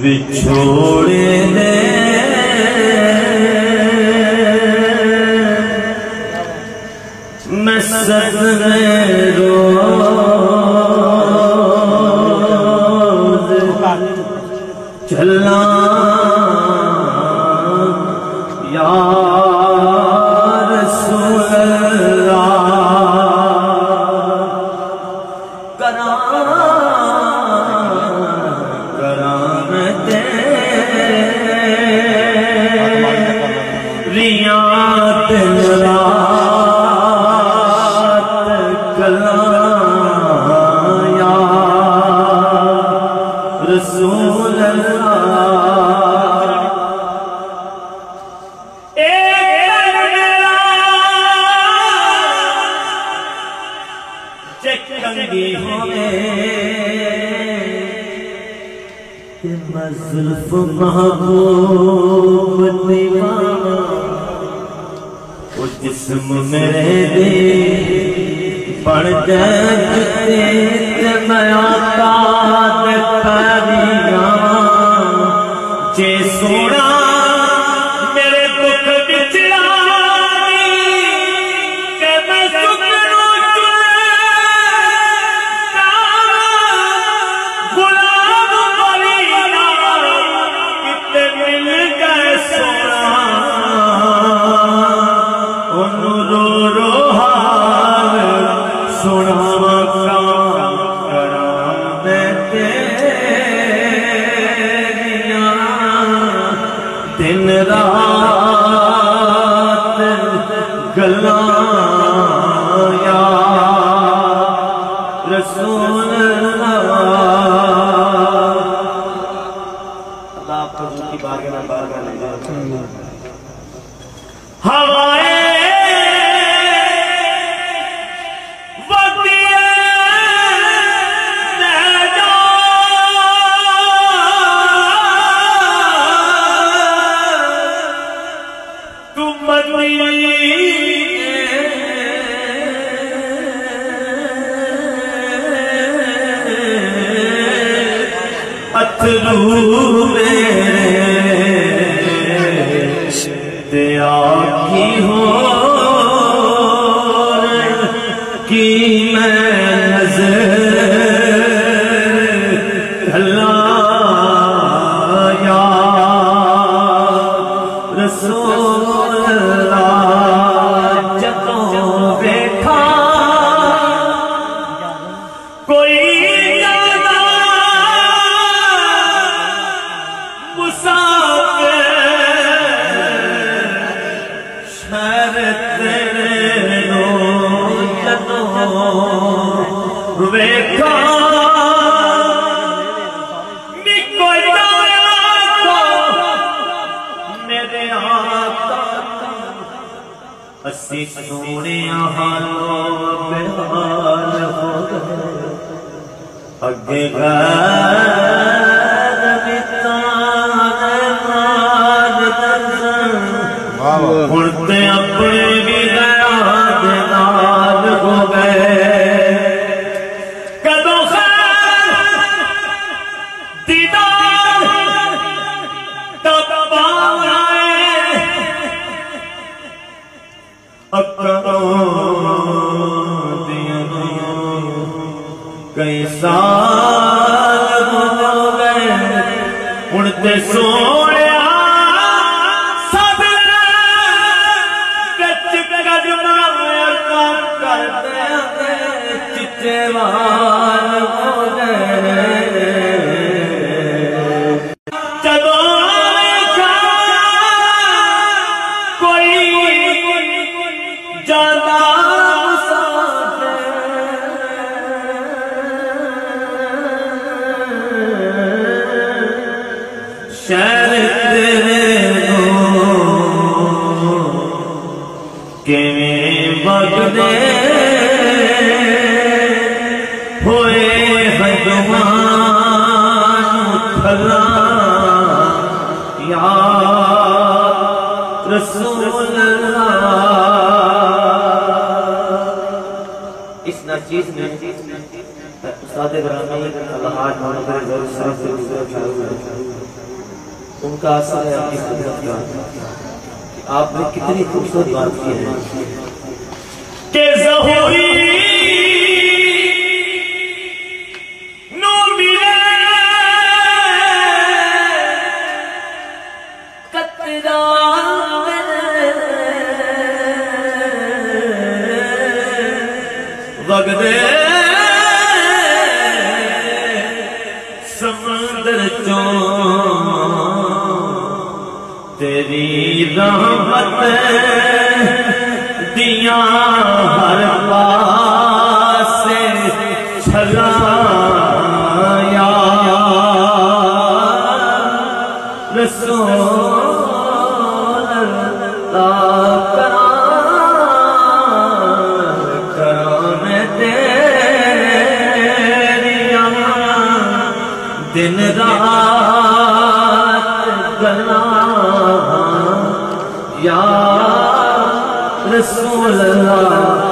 विछोड़े दे मैं सदमे रोज़ चला या रसूल अल्लाह करामते रियात रसूल मज़ल्फ़ महबूब दीवाना वो जिस्म मेरे दे बन जाते मैं आता पैरिया जे सोना मेरे दुख बिचड़ा के मैं सुख गुलाम बलिया कितने मिल गए सोना उन्हों रो रो हाल सुना दिन रात गल्ला या रसूल अल्लाह आपको की बारगाह में बारगाह हवाए अथरू मेरे दया की हो कि मैं नजर अल्लाह या रसूल अल्लाह जतों देखा कोई वेखा मेरे अस्सी सोने हालों बेहाल हो गए अगे उड़ते अपने भी नाल हो गए कई साल हो गए उड़ते सोने सब करते चिट्टे वाल हो गए कोई जाना शहर तेरे किवें बगदे होए हजमान खला या रसूल अल्लाह। इस नाचीज में उस्ताद इब्राहिम अल्लाह आज उसका असर है आपकी कुदरत का। आपने कितनी खूबसूरत बात की है कि ज़हूरी नो मिले कतरा वगदे समंदर चो तेरी रहमत दिया हर पासे छलाया रसूल अल्लाह कराम तेरिया दिन रात गला या रसूल अल्लाह